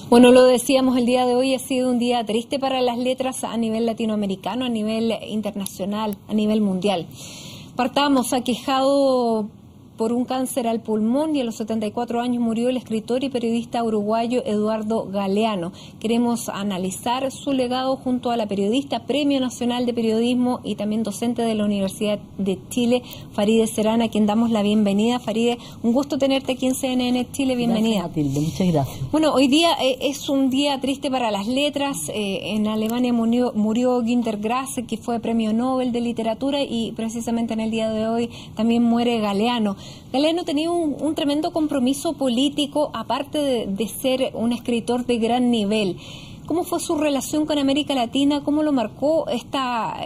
Bueno, lo decíamos, el día de hoy ha sido un día triste para las letras a nivel latinoamericano, a nivel internacional, a nivel mundial. Partamos, aquejado por un cáncer al pulmón, y a los 74 años murió el escritor y periodista uruguayo Eduardo Galeano. Queremos analizar su legado junto a la periodista, Premio Nacional de Periodismo y también docente de la Universidad de Chile, Farideh Serrano, a quien damos la bienvenida. Farideh, un gusto tenerte aquí en CNN Chile, bienvenida. Gracias, Matilde, muchas gracias. Bueno, hoy día es un día triste para las letras. En Alemania murió Günter Grass, que fue Premio Nobel de Literatura, y precisamente en el día de hoy también muere Galeano. Galeano tenía un tremendo compromiso político, aparte de ser un escritor de gran nivel. ¿Cómo fue su relación con América Latina? ¿Cómo lo marcó esta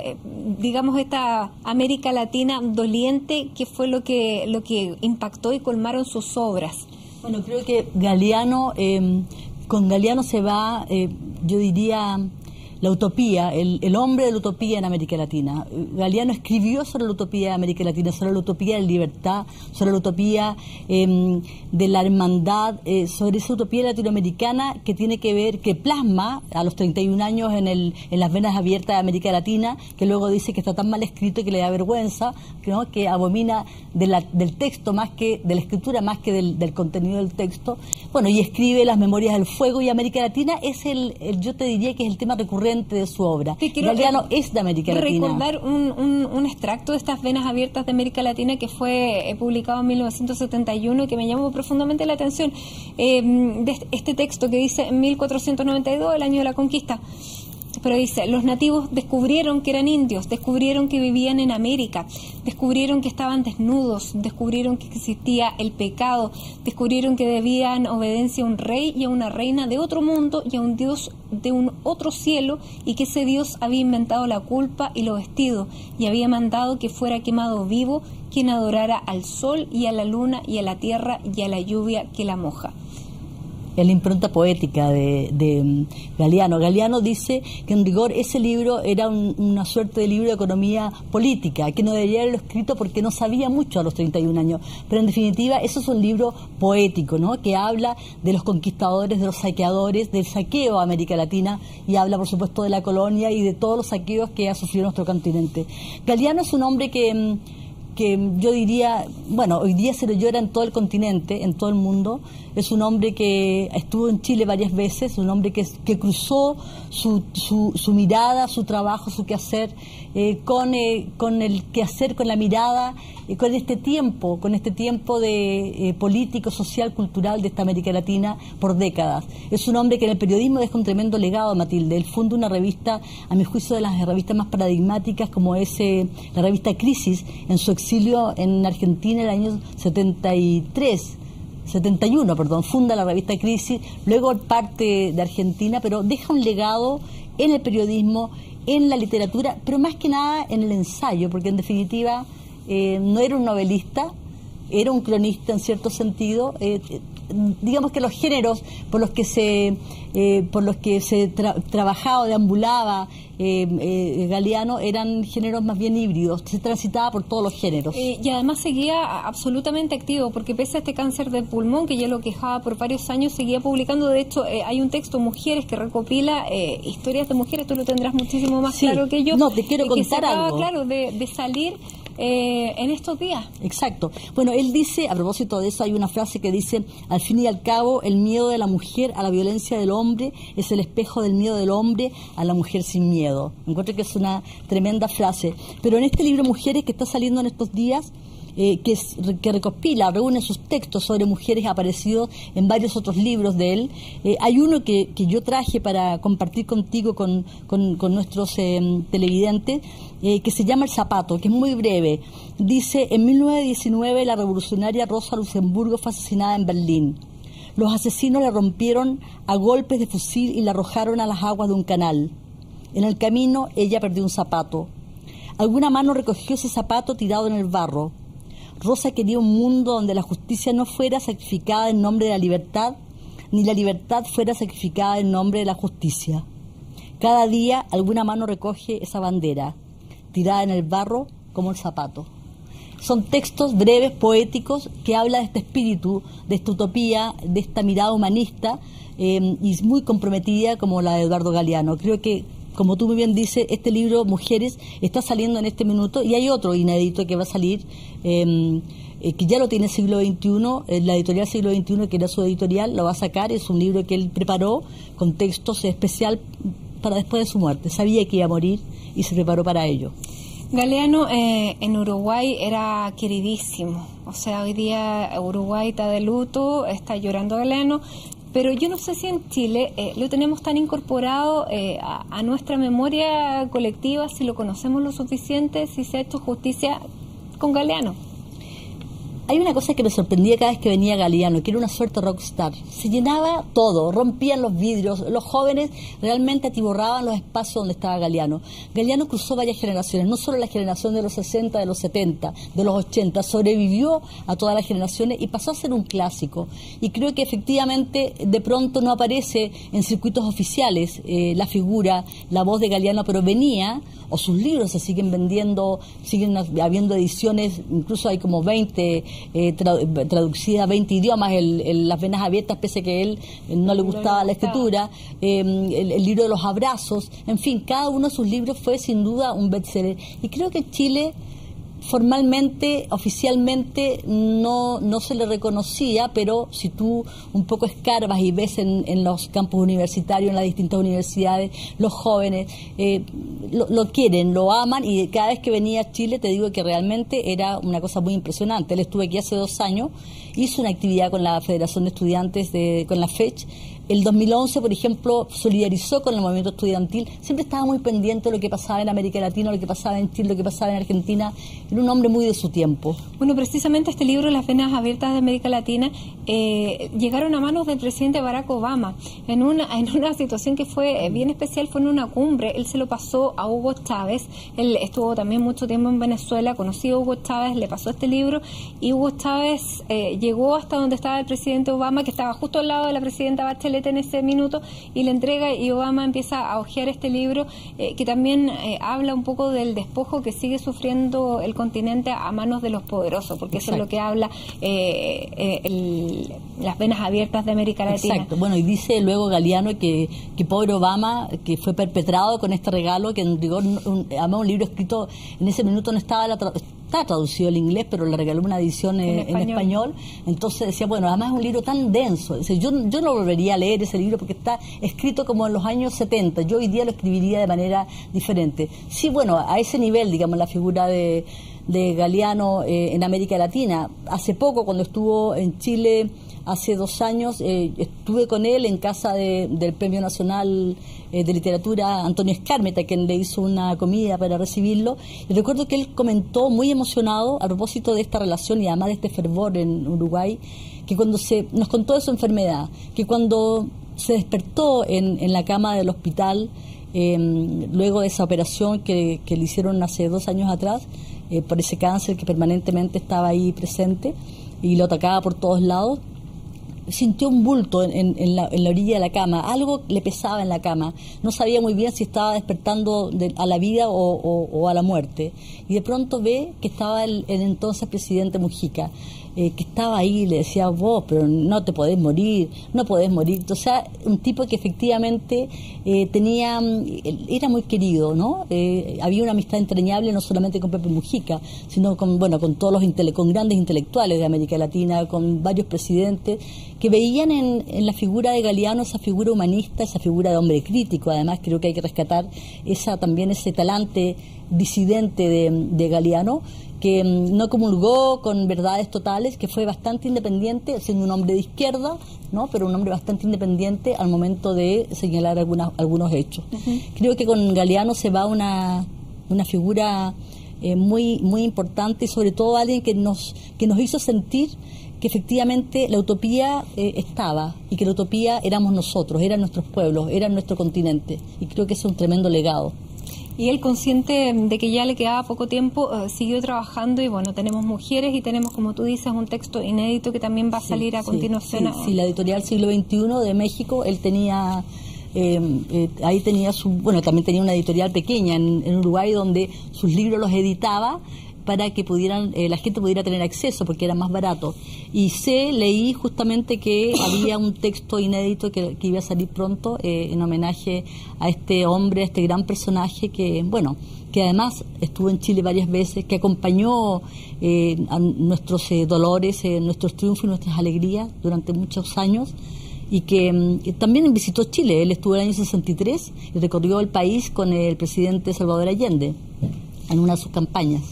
América Latina doliente? ¿Qué fue lo que impactó y colmaron sus obras? Bueno, creo que Galeano, con Galeano se va, yo diría, la utopía, el hombre de la utopía en América Latina. Galeano escribió sobre la utopía de América Latina, sobre la utopía de la libertad, sobre la utopía de la hermandad, sobre esa utopía latinoamericana que tiene que ver, que plasma a los 31 años en las venas abiertas de América Latina, que luego dice que está tan mal escrito que le da vergüenza, ¿no? Que abomina del texto más que, de la escritura más que del contenido del texto. Bueno, y escribe Las Memorias del Fuego, y América Latina es yo te diría que es el tema recurrente de su obra. Galeano es de América Latina. Recordar un extracto de estas venas abiertas de América Latina que fue publicado en 1971 y que me llamó profundamente la atención. De este texto que dice en 1492, el año de la conquista. Pero dice, los nativos descubrieron que eran indios, descubrieron que vivían en América, descubrieron que estaban desnudos, descubrieron que existía el pecado, descubrieron que debían obediencia a un rey y a una reina de otro mundo y a un Dios de un otro cielo, y que ese Dios había inventado la culpa y lo vestido, y había mandado que fuera quemado vivo quien adorara al sol y a la luna y a la tierra y a la lluvia que la moja. Es la impronta poética de Galeano. Galeano dice que en rigor ese libro era una suerte de libro de economía política, que no debería haberlo escrito porque no sabía mucho a los 31 años. Pero en definitiva, eso es un libro poético, ¿no? Que habla de los conquistadores, de los saqueadores, del saqueo a América Latina, y habla, por supuesto, de la colonia y de todos los saqueos que ha sufrido nuestro continente. Galeano es un hombre que yo diría, bueno, hoy día se lo llora en todo el continente, en todo el mundo. Es un hombre que estuvo en Chile varias veces, un hombre que cruzó su mirada, su trabajo, su quehacer, con el quehacer, con la mirada, con este tiempo de político, social, cultural de esta América Latina por décadas. Es un hombre que en el periodismo deja un tremendo legado, Matilde. Él funda una revista, a mi juicio, de las revistas más paradigmáticas, como es la revista Crisis, en su exilio en Argentina en el año 71, funda la revista Crisis, luego parte de Argentina, pero deja un legado en el periodismo, en la literatura, pero más que nada en el ensayo, porque en definitiva no era un novelista, era un cronista en cierto sentido. Digamos que los géneros por los que se trabajaba, deambulaba Galeano, eran géneros más bien híbridos, se transitaba por todos los géneros. Y además seguía absolutamente activo, porque pese a este cáncer de pulmón que ya lo quejaba por varios años, seguía publicando. De hecho, hay un texto, Mujeres, que recopila historias de mujeres. Tú lo tendrás muchísimo más claro que yo. No, te quiero contar algo. Claro, de salir en estos días. Exacto. Bueno, él dice, a propósito de eso, hay una frase que dice: al fin y al cabo, el miedo de la mujer a la violencia del hombre es el espejo del miedo del hombre a la mujer sin miedo. Encuentro que es una tremenda frase. Pero en este libro Mujeres, que está saliendo en estos días, que recopila, reúne sus textos sobre mujeres aparecidos en varios otros libros de él. Hay uno que yo traje para compartir contigo, con nuestros televidentes, que se llama El Zapato, que es muy breve. Dice: en 1919 la revolucionaria Rosa Luxemburgo fue asesinada en Berlín. Los asesinos la rompieron a golpes de fusil y la arrojaron a las aguas de un canal. En el camino ella perdió un zapato. Alguna mano recogió ese zapato tirado en el barro. Rosa quería un mundo donde la justicia no fuera sacrificada en nombre de la libertad, ni la libertad fuera sacrificada en nombre de la justicia. Cada día alguna mano recoge esa bandera, tirada en el barro como el zapato. Son textos breves, poéticos, que habla de este espíritu, de esta utopía, de esta mirada humanista, y muy comprometida como la de Eduardo Galeano. Creo que, como tú muy bien dices, este libro, Mujeres, está saliendo en este minuto, y hay otro inédito que va a salir, que ya lo tiene Siglo XXI, la editorial Siglo XXI, que era su editorial, lo va a sacar. Es un libro que él preparó con textos especial para después de su muerte. Sabía que iba a morir y se preparó para ello. Galeano en Uruguay era queridísimo. O sea, hoy día Uruguay está de luto, está llorando Galeano, pero yo no sé si en Chile lo tenemos tan incorporado a nuestra memoria colectiva, si lo conocemos lo suficiente, si se ha hecho justicia con Galeano. Hay una cosa que me sorprendía cada vez que venía Galeano, que era una suerte rockstar. Se llenaba todo, rompían los vidrios, los jóvenes realmente atiborraban los espacios donde estaba Galeano. Galeano cruzó varias generaciones, no solo la generación de los 60, de los 70, de los 80, sobrevivió a todas las generaciones y pasó a ser un clásico. Y creo que efectivamente de pronto no aparece en circuitos oficiales la figura, la voz de Galeano, pero venía, o sus libros se siguen vendiendo, siguen habiendo ediciones, incluso hay como 20 traducida a 20 idiomas, Las venas abiertas, pese a que él no le gustaba la escritura, el libro de los abrazos, en fin, cada uno de sus libros fue sin duda un bestseller. Y creo que en Chile formalmente, oficialmente no se le reconocía, pero si tú un poco escarbas y ves en los campus universitarios, en las distintas universidades, los jóvenes lo quieren, lo aman, y cada vez que venía a Chile te digo que realmente era una cosa muy impresionante. Él estuvo aquí hace 2 años, hizo una actividad con la Federación de Estudiantes, con la FECH. El 2011, por ejemplo, solidarizó con el movimiento estudiantil, siempre estaba muy pendiente de lo que pasaba en América Latina, lo que pasaba en Chile, lo que pasaba en Argentina. Era un hombre muy de su tiempo. Bueno, precisamente este libro, Las venas abiertas de América Latina, llegaron a manos del presidente Barack Obama en una situación que fue bien especial. Fue en una cumbre. Él se lo pasó a Hugo Chávez. Él estuvo también mucho tiempo en Venezuela, conoció a Hugo Chávez, le pasó este libro, y Hugo Chávez llegó hasta donde estaba el presidente Obama, que estaba justo al lado de la presidenta Bachelet en ese minuto, y le entrega, y Obama empieza a hojear este libro, que también habla un poco del despojo que sigue sufriendo el continente a manos de los poderosos, porque Exacto. Eso es lo que habla Las venas abiertas de América Latina. Exacto. Bueno, y dice luego Galeano que pobre Obama, que fue perpetrado con este regalo, que en rigor, además un libro escrito en ese minuto no estaba está traducido al inglés, pero le regaló una edición en español. Entonces decía, bueno, además es un libro tan denso. Dice, yo no volvería a leer ese libro porque está escrito como en los años 70. Yo hoy día lo escribiría de manera diferente. Sí, bueno, a ese nivel, digamos, la figura de Galeano en América Latina. Hace poco, cuando estuvo en Chile, hace 2 años, estuve con él en casa del Premio Nacional de Literatura Antonio Escármeta, quien le hizo una comida para recibirlo, y recuerdo que él comentó muy emocionado a propósito de esta relación y además de este fervor en Uruguay, que cuando nos contó de su enfermedad, que cuando se despertó en la cama del hospital, luego de esa operación que le hicieron hace 2 años atrás, por ese cáncer que permanentemente estaba ahí presente y lo atacaba por todos lados, sintió un bulto en la orilla de la cama, algo le pesaba en la cama, no sabía muy bien si estaba despertando a la vida o a la muerte, y de pronto ve que estaba el entonces presidente Mujica, que estaba ahí, y le decía, vos, pero no te podés morir, no podés morir. O sea, un tipo que efectivamente era muy querido, ¿no? Había una amistad entrañable no solamente con Pepe Mujica, sino con todos con grandes intelectuales de América Latina, con varios presidentes, que veían en la figura de Galeano esa figura humanista, esa figura de hombre crítico. Además, creo que hay que rescatar también ese talante disidente de Galeano, que no comulgó con verdades totales, que fue bastante independiente, siendo un hombre de izquierda, ¿no? Pero un hombre bastante independiente al momento de señalar algunos hechos. Uh-huh. Creo que con Galeano se va una figura muy, muy importante, y sobre todo alguien que nos hizo sentir que efectivamente la utopía estaba, y que la utopía éramos nosotros, eran nuestros pueblos, era nuestro continente, y creo que es un tremendo legado. Y él, consciente de que ya le quedaba poco tiempo, siguió trabajando, y bueno, tenemos Mujeres y tenemos, como tú dices, un texto inédito que también va a salir a continuación. Sí, la editorial Siglo XXI de México, él tenía, ahí tenía también tenía una editorial pequeña en Uruguay donde sus libros los editaba, para que la gente pudiera tener acceso, porque era más barato. Y leí justamente que había un texto inédito que iba a salir pronto en homenaje a este hombre, a este gran personaje que además estuvo en Chile varias veces, que acompañó a nuestros dolores, nuestros triunfos y nuestras alegrías durante muchos años, y que también visitó Chile. Él estuvo en el año 63 y recorrió el país con el presidente Salvador Allende en una de sus campañas.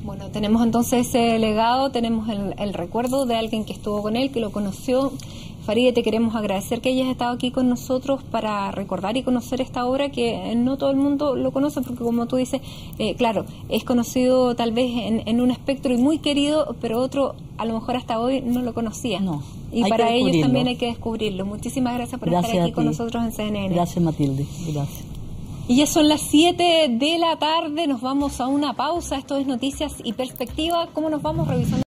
Bueno, tenemos entonces ese legado, tenemos el recuerdo de alguien que estuvo con él, que lo conoció. Farideh, te queremos agradecer que hayas estado aquí con nosotros para recordar y conocer esta obra que no todo el mundo lo conoce, porque como tú dices, claro, es conocido tal vez en un espectro y muy querido, pero otro a lo mejor hasta hoy no lo conocía. No, y para ellos también hay que descubrirlo. Muchísimas gracias por estar aquí con nosotros en CNN. Gracias, Matilde. Gracias. Y ya son las 7 de la tarde, nos vamos a una pausa. Esto es Noticias y Perspectiva. ¿Cómo nos vamos revisando?